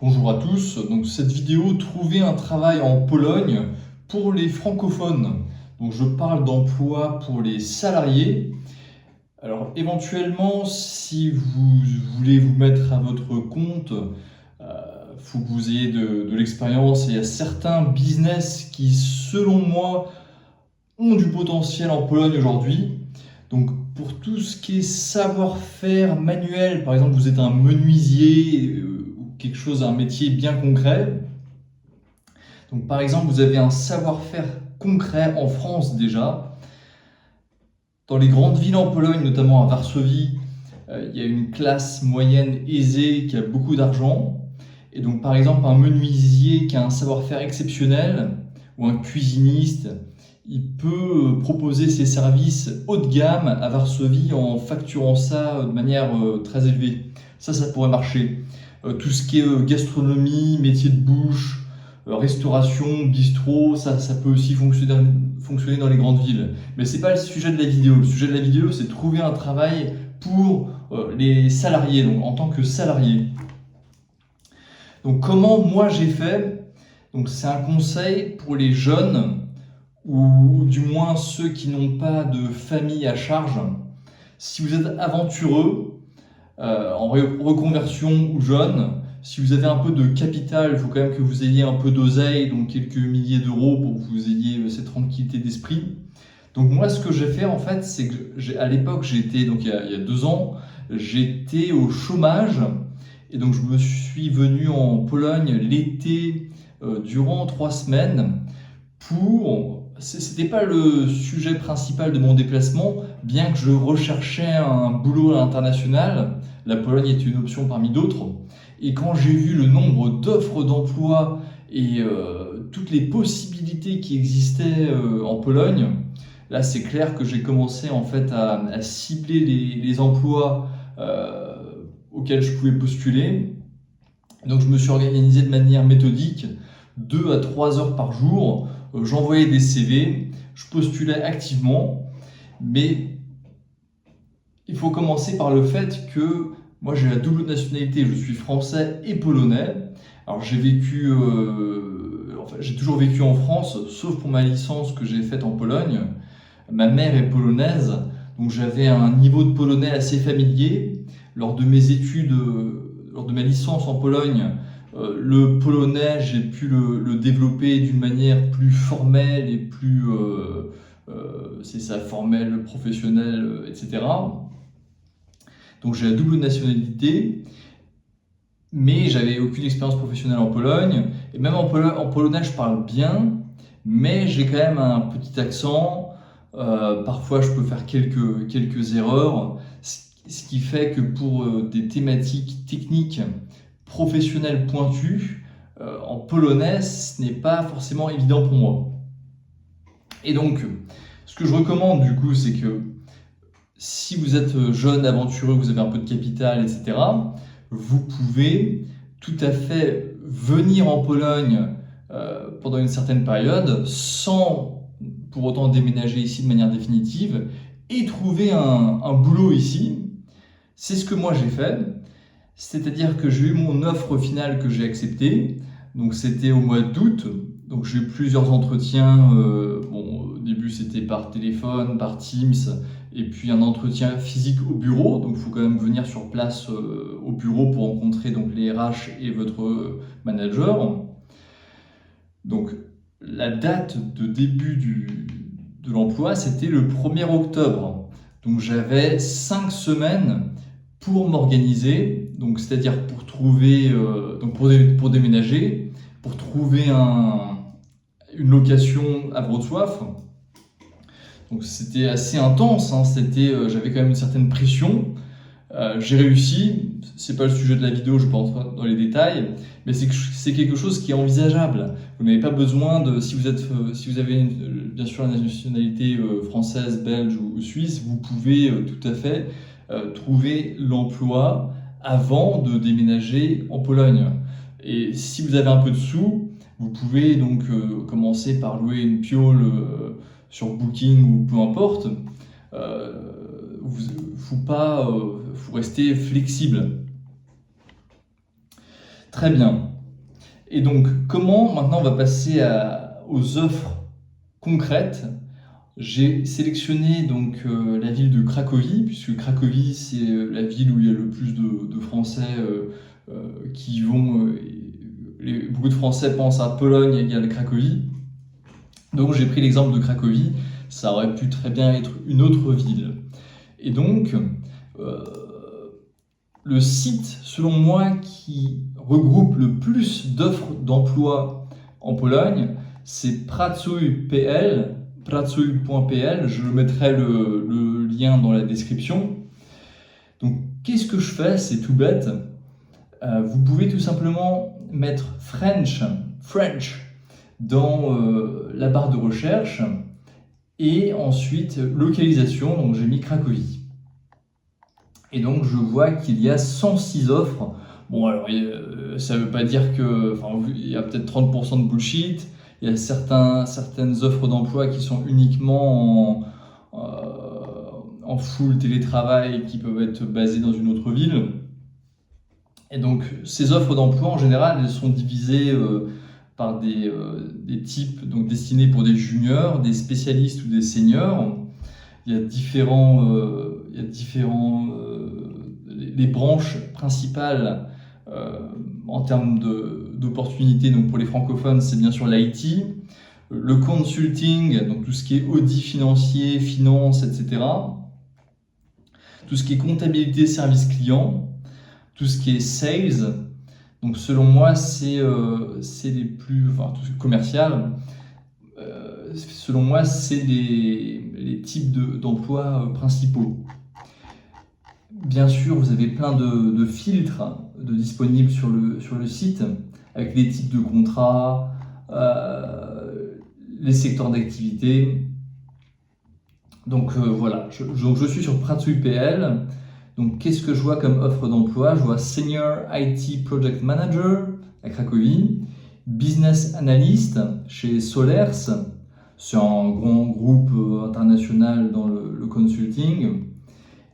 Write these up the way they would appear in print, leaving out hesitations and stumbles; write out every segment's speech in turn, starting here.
Bonjour à tous, donc cette vidéo trouver un travail en Pologne pour les francophones. Donc je parle d'emploi pour les salariés. Alors éventuellement, si vous voulez vous mettre à votre compte, faut que vous ayez de l'expérience et il y a certains business qui, selon moi, ont du potentiel en Pologne aujourd'hui. Donc pour tout ce qui est savoir-faire manuel, par exemple vous êtes un menuisier ou quelque chose, un métier bien concret. Donc par exemple vous avez un savoir-faire concret en France déjà. Dans les grandes villes en Pologne, notamment à Varsovie, il y a une classe moyenne aisée qui a beaucoup d'argent. Et donc par exemple un menuisier qui a un savoir-faire exceptionnel ou un cuisiniste, il peut proposer ses services haut de gamme à Varsovie en facturant ça de manière très élevée. Ça pourrait marcher. Tout ce qui est gastronomie, métier de bouche, restauration, bistrot, ça peut aussi fonctionner dans les grandes villes. Mais c'est pas le sujet de la vidéo. Le sujet de la vidéo, c'est de trouver un travail pour les salariés, donc en tant que salarié. Donc comment moi j'ai fait? Donc c'est un conseil pour les jeunes ou du moins ceux qui n'ont pas de famille à charge. Si vous êtes aventureux, en reconversion ou jeune, si vous avez un peu de capital, il faut quand même que vous ayez un peu d'oseille, donc quelques milliers d'euros pour que vous ayez cette tranquillité d'esprit. Donc moi ce que j'ai fait en fait, c'est que à l'époque j'étais, donc il y a 2 ans, j'étais au chômage et donc je me suis venu en Pologne l'été durant 3 semaines c'était pas le sujet principal de mon déplacement, bien que je recherchais un boulot à l'international, la Pologne était une option parmi d'autres. Et quand j'ai vu le nombre d'offres d'emploi et toutes les possibilités qui existaient en Pologne, là c'est clair que j'ai commencé en fait à cibler les emplois auxquels je pouvais postuler. Donc je me suis organisé de manière méthodique, 2 à 3 heures par jour. J'envoyais des CV, je postulais activement, mais il faut commencer par le fait que moi j'ai la double nationalité, je suis français et polonais. Alors j'ai toujours vécu en France, sauf pour ma licence que j'ai faite en Pologne. Ma mère est polonaise, donc j'avais un niveau de polonais assez familier. Lors de mes études, lors de ma licence en Pologne, le polonais, j'ai pu le développer d'une manière plus formelle et plus, formelle, professionnelle, etc. Donc j'ai la double nationalité, mais j'avais aucune expérience professionnelle en Pologne. Et même en polonais, je parle bien, mais j'ai quand même un petit accent. Parfois, je peux faire quelques erreurs, ce qui fait que pour des thématiques techniques professionnelles pointues, en polonais, ce n'est pas forcément évident pour moi. Et donc, ce que je recommande du coup, c'est que si vous êtes jeune, aventureux, vous avez un peu de capital, etc., vous pouvez tout à fait venir en Pologne pendant une certaine période sans pour autant déménager ici de manière définitive et trouver un boulot ici. C'est ce que moi j'ai fait, c'est-à-dire que j'ai eu mon offre finale que j'ai acceptée, donc c'était au mois d'août, donc j'ai eu plusieurs entretiens, au début c'était par téléphone, par Teams, et puis un entretien physique au bureau, donc il faut quand même venir sur place au bureau pour rencontrer donc, les RH et votre manager. Donc la date de début de l'emploi, c'était le 1er octobre. Donc j'avais 5 semaines pour m'organiser, donc c'est-à-dire pour trouver, pour déménager, pour trouver une location à Wrocław. Donc c'était assez intense, hein, j'avais quand même une certaine pression. J'ai réussi, c'est pas le sujet de la vidéo, je ne vais pas rentrer dans les détails, mais c'est quelque chose qui est envisageable. Vous n'avez pas besoin de, si vous avez bien sûr la nationalité française, belge ou suisse, vous pouvez tout à fait trouver l'emploi avant de déménager en Pologne. Et si vous avez un peu de sous, vous pouvez donc commencer par louer une piole sur Booking ou peu importe. Faut rester flexible. Très bien. Et donc, comment maintenant on va passer aux offres concrètes. J'ai sélectionné donc la ville de Cracovie, puisque Cracovie c'est la ville où il y a le plus de Français qui y vont. Beaucoup de Français pensent à Pologne égale Cracovie. Donc j'ai pris l'exemple de Cracovie, ça aurait pu très bien être une autre ville. Et donc, le site, selon moi, qui regroupe le plus d'offres d'emploi en Pologne, c'est Pracuj.pl, pracuj.pl, je mettrai le lien dans la description. Donc, qu'est-ce que je fais? C'est tout bête. Vous pouvez tout simplement mettre French dans la barre de recherche et ensuite localisation, donc j'ai mis Cracovie. Et donc je vois qu'il y a 106 offres. Bon alors ça ne veut pas dire que, il y a peut-être 30% de bullshit, il y a certaines offres d'emploi qui sont uniquement en full télétravail, qui peuvent être basées dans une autre ville. Et donc ces offres d'emploi en général elles sont divisées par des types donc destinés pour des juniors, des spécialistes ou des seniors. Il y a les branches principales en termes d'opportunités. Donc pour les francophones, c'est bien sûr l'IT, le consulting, donc tout ce qui est audit financier, finance, etc. Tout ce qui est comptabilité, service client, tout ce qui est sales. Donc selon moi, c'est les plus, tout ce qui est commercial. Selon moi, c'est les types d'emplois principaux. Bien sûr, vous avez plein de filtres disponibles sur le site, avec les types de contrats, les secteurs d'activité. Donc voilà, je suis sur Pracuj.pl. Donc qu'est-ce que je vois comme offre d'emploi? Je vois Senior IT Project Manager à Cracovie, Business Analyst chez Solers. C'est un grand groupe international dans le consulting.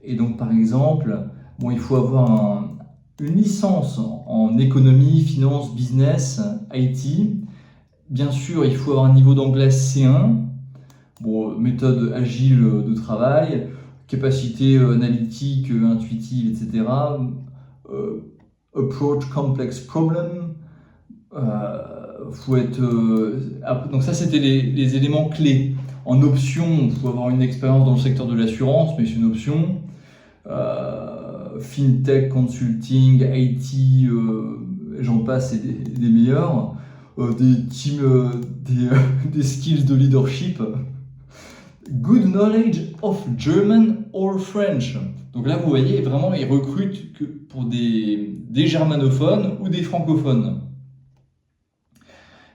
Et donc, par exemple, il faut avoir une licence en économie, finance, business, IT. Bien sûr, il faut avoir un niveau d'anglais C1. Méthode agile de travail, capacité analytique, intuitive, etc. Approach complex problem. Faut être, donc ça c'était les éléments clés. En option, il faut avoir une expérience dans le secteur de l'assurance, mais c'est une option. Fintech, consulting, IT, j'en passe, c'est des meilleurs. Des skills de leadership. Good knowledge of German or French. Donc là, vous voyez, vraiment, ils recrutent que pour des germanophones ou des francophones.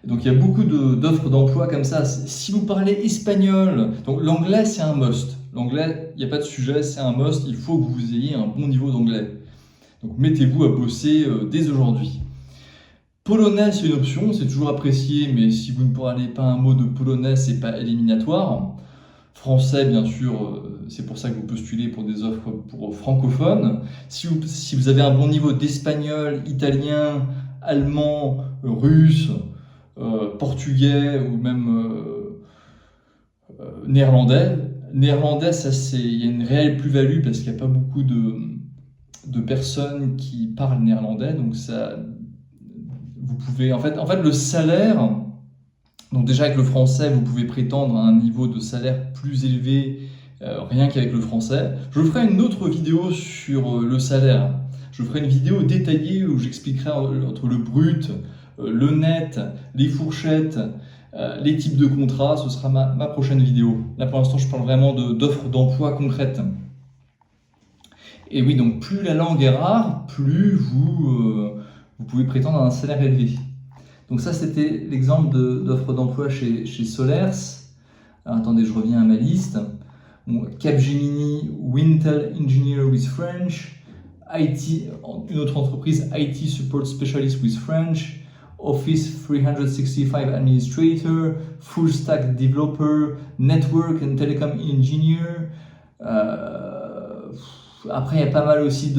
Donc il y a beaucoup d'offres d'emploi comme ça. Si vous parlez espagnol, donc l'anglais c'est un must. L'anglais, il n'y a pas de sujet, c'est un must. Il faut que vous ayez un bon niveau d'anglais. Donc mettez-vous à bosser dès aujourd'hui. Polonais c'est une option, c'est toujours apprécié, mais si vous ne parlez pas un mot de polonais, c'est pas éliminatoire. Français, bien sûr, c'est pour ça que vous postulez pour des offres pour francophones. Si vous avez un bon niveau d'espagnol, italien, allemand, russe, portugais ou même néerlandais. Néerlandais, il y a une réelle plus-value parce qu'il n'y a pas beaucoup de personnes qui parlent néerlandais. Donc ça, vous pouvez, en fait, le salaire. Donc déjà avec le français, vous pouvez prétendre à un niveau de salaire plus élevé rien qu'avec le français. Je ferai une autre vidéo sur le salaire. Je ferai une vidéo détaillée où j'expliquerai entre le brut, le net, les fourchettes, les types de contrats. Ce sera ma prochaine vidéo. Là pour l'instant, je parle vraiment d'offres d'emploi concrètes. Et oui, donc plus la langue est rare, plus vous pouvez prétendre à un salaire élevé. Donc ça, c'était l'exemple d'offre d'emploi chez Solers. Alors, attendez, je reviens à ma liste. Capgemini, Wintel Engineer with French, IT, une autre entreprise, IT Support Specialist with French, Office 365 Administrator, Full Stack Developer, Network and Telecom Engineer. Après, il y a pas mal aussi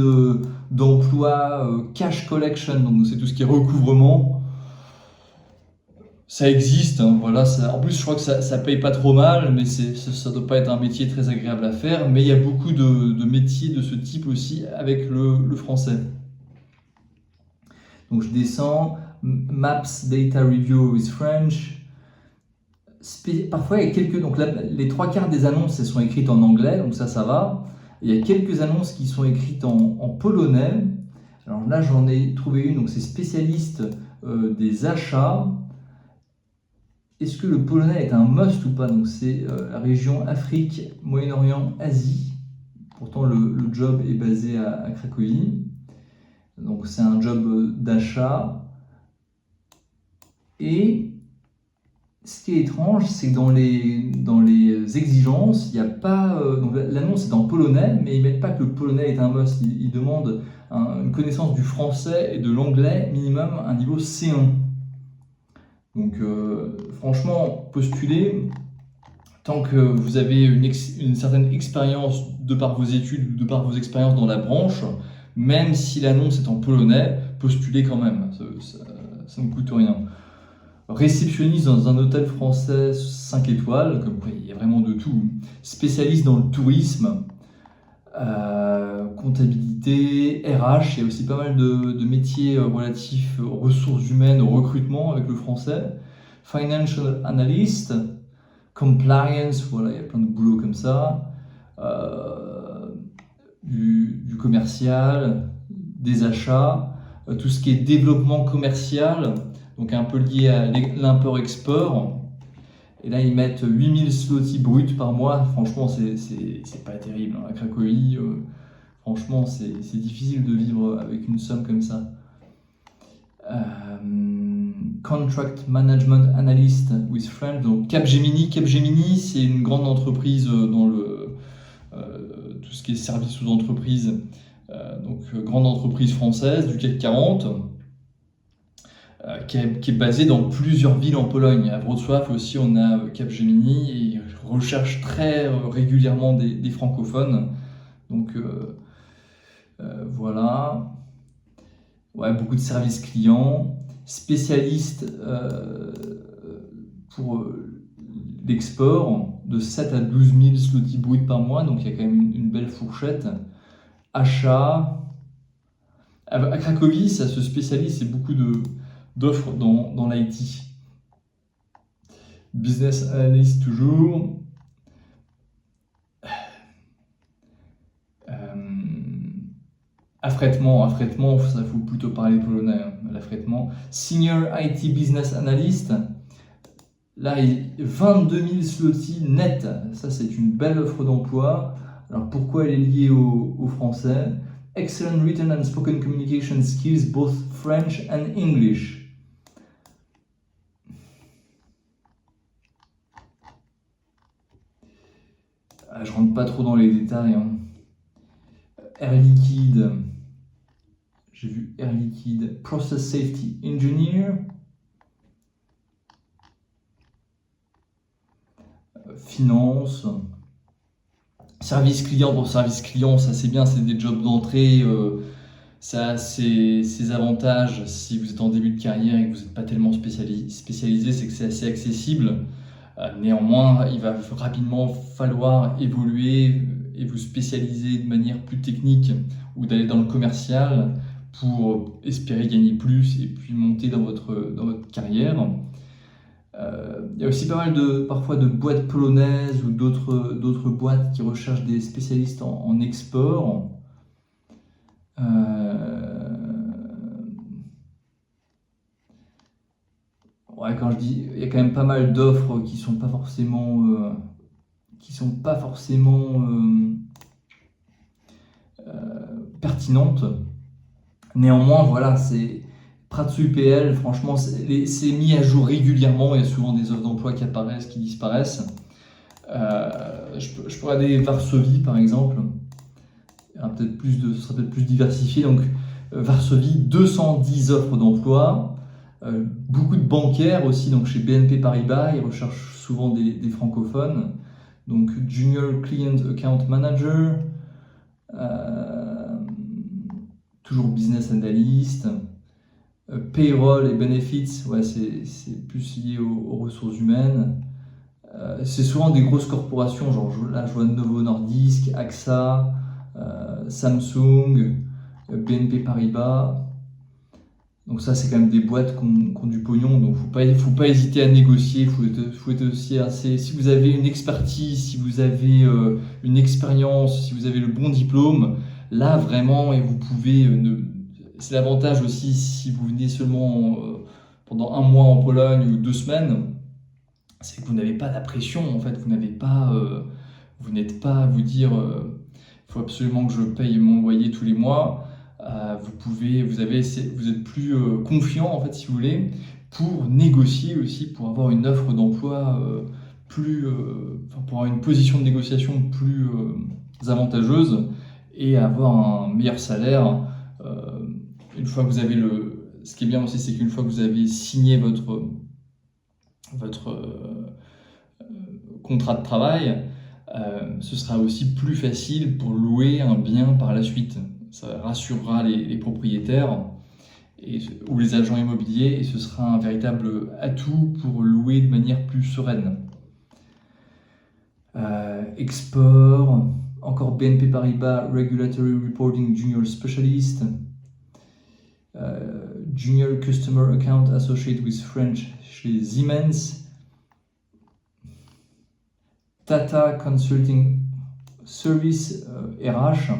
d'emploi cash collection, donc c'est tout ce qui est recouvrement. Ça existe, hein, voilà. En plus, je crois que ça paye pas trop mal, mais ça doit pas être un métier très agréable à faire. Mais il y a beaucoup de métiers de ce type aussi avec le français. Donc je descends, Maps Data Review with French. Parfois, il y a quelques. Donc là, les 3/4 des annonces, elles sont écrites en anglais, donc ça va. Il y a quelques annonces qui sont écrites en polonais. Alors là, j'en ai trouvé une, donc c'est spécialiste des achats. Est-ce que le polonais est un must ou pas? Donc c'est la région Afrique, Moyen-Orient, Asie. Pourtant, le job est basé à Cracovie. Donc c'est un job d'achat. Et ce qui est étrange, c'est que dans les exigences, il n'y a pas. Donc l'annonce est en polonais, mais ils ne mettent pas que le polonais est un must. Ils demandent une connaissance du français et de l'anglais minimum un niveau C1. Donc franchement, postulez. Tant que vous avez une certaine expérience de par vos études, de par vos expériences dans la branche, même si l'annonce est en polonais, postulez quand même. Ça ne coûte rien. Réceptionniste dans un hôtel français 5 étoiles, comme quoi il y a vraiment de tout. Spécialiste dans le tourisme, comptabilité, RH, il y a aussi pas mal de métiers relatifs aux ressources humaines, au recrutement avec le français. Financial analyst, compliance, voilà, il y a plein de boulots comme ça. Du commercial, des achats, tout ce qui est développement commercial, donc un peu lié à l'import-export. Et là, ils mettent 8000 zloty bruts par mois. Franchement, c'est pas terrible, hein. À Cracovie, franchement, c'est difficile de vivre avec une somme comme ça. Contract Management Analyst with French, donc Capgemini. Capgemini, c'est une grande entreprise dans tout ce qui est service aux entreprises, donc grande entreprise française du CAC 40, qui est basée dans plusieurs villes en Pologne. À Wrocław aussi, on a Capgemini et ils recherchent très régulièrement des francophones. Donc voilà. Ouais, beaucoup de services clients, spécialiste pour l'export de 7 à 12 000 zloty bruts par mois, donc il y a quand même une belle fourchette. Achat. À Cracovie, ça se spécialise, c'est beaucoup d'offres dans l'IT. Business analyst toujours. Affrètement, ça faut plutôt parler polonais, hein, l'affrètement. Senior IT Business Analyst, là, 22 000 zloty net, ça c'est une belle offre d'emploi. Alors pourquoi elle est liée au français? Excellent written and spoken communication skills, both French and English. Je rentre pas trop dans les détails, hein. Air Liquide. J'ai vu Air Liquide, Process Safety Engineer, finance, service client. Pour service client, ça c'est bien, c'est des jobs d'entrée, ça a ses avantages si vous êtes en début de carrière et que vous n'êtes pas tellement spécialisé, c'est que c'est assez accessible. Néanmoins, il va rapidement falloir évoluer et vous spécialiser de manière plus technique ou d'aller dans le commercial pour espérer gagner plus et puis monter dans votre carrière. Il y a aussi pas mal parfois de boîtes polonaises ou d'autres boîtes qui recherchent des spécialistes en export. Ouais, quand je dis, il y a quand même pas mal d'offres qui sont pas forcément pertinentes. Néanmoins, voilà, c'est PratsUPL, franchement, c'est mis à jour régulièrement. Il y a souvent des offres d'emploi qui apparaissent, qui disparaissent. Je pourrais aller Varsovie, par exemple. Ce sera peut-être plus diversifié. Donc, Varsovie, 210 offres d'emploi. Beaucoup de bancaires aussi. Donc, chez BNP Paribas, ils recherchent souvent des francophones. Donc, Junior Client Account Manager. toujours business analyst. Payroll et benefits, ouais, c'est plus lié aux ressources humaines. C'est souvent des grosses corporations, genre là je vois Novo Nordisk, AXA, Samsung, BNP Paribas. Donc ça, c'est quand même des boîtes qui ont du pognon, donc faut pas hésiter à négocier. Faut être aussi assez. Si vous avez une expertise, si vous avez une expérience, si vous avez le bon diplôme, là vraiment, et vous pouvez. C'est l'avantage aussi si vous venez seulement pendant un mois en Pologne ou 2 semaines, c'est que vous n'avez pas la pression. En fait, vous n'êtes pas à vous dire, faut absolument que je paye mon loyer tous les mois. Vous êtes plus confiant en fait, si vous voulez, pour négocier aussi, pour avoir une offre d'emploi pour avoir une position de négociation plus avantageuse et avoir un meilleur salaire. Une fois que vous avez ce qui est bien aussi, c'est qu'une fois que vous avez signé votre contrat de travail, ce sera aussi plus facile pour louer un bien par la suite. Ça rassurera les propriétaires ou les agents immobiliers et ce sera un véritable atout pour louer de manière plus sereine. Export, encore BNP Paribas Regulatory Reporting Junior Specialist, Junior Customer Account Associate with French chez Siemens, Tata Consulting Service RH.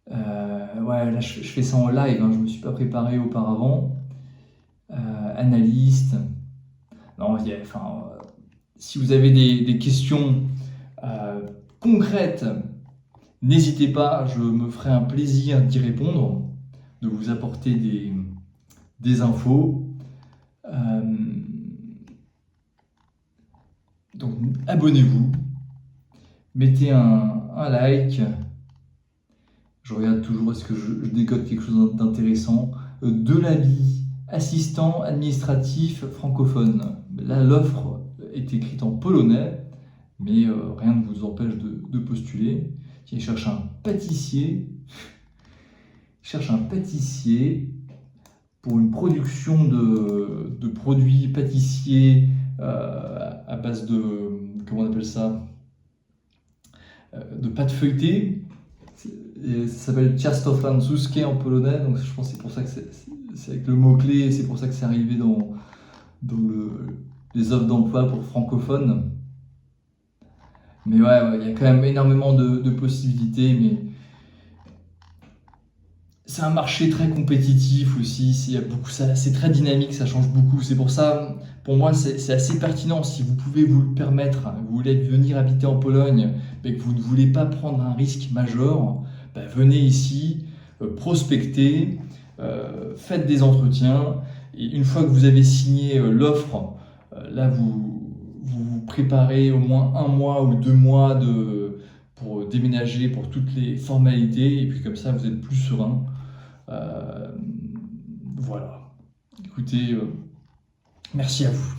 Ouais, là je fais ça en live, hein, je ne me suis pas préparé auparavant. Analyste. Non, si vous avez des questions concrètes, n'hésitez pas, je me ferai un plaisir d'y répondre, de vous apporter des infos. Donc abonnez-vous, mettez un like. Je regarde toujours est-ce que je décode quelque chose d'intéressant. De l'avis, assistant administratif francophone. Là, l'offre est écrite en polonais, mais rien ne vous empêche de postuler. Il cherche un pâtissier. Pour une production de produits pâtissiers à base de, comment on appelle ça, de pâte feuilletée. Ça s'appelle ciasto francuskie en polonais, donc je pense que c'est pour ça que c'est avec le mot-clé, et c'est pour ça que c'est arrivé dans les offres d'emploi pour francophones. Mais ouais, il y a quand même énormément de possibilités, mais c'est un marché très compétitif aussi, c'est très dynamique, ça change beaucoup. C'est pour ça, pour moi, c'est assez pertinent. Si vous pouvez vous le permettre, vous voulez venir habiter en Pologne, mais que vous ne voulez pas prendre un risque majeur, venez ici, prospectez, faites des entretiens, et une fois que vous avez signé l'offre, là vous préparez au moins 1 mois ou 2 mois pour déménager, pour toutes les formalités, et puis comme ça vous êtes plus serein. Voilà. Écoutez, merci à vous.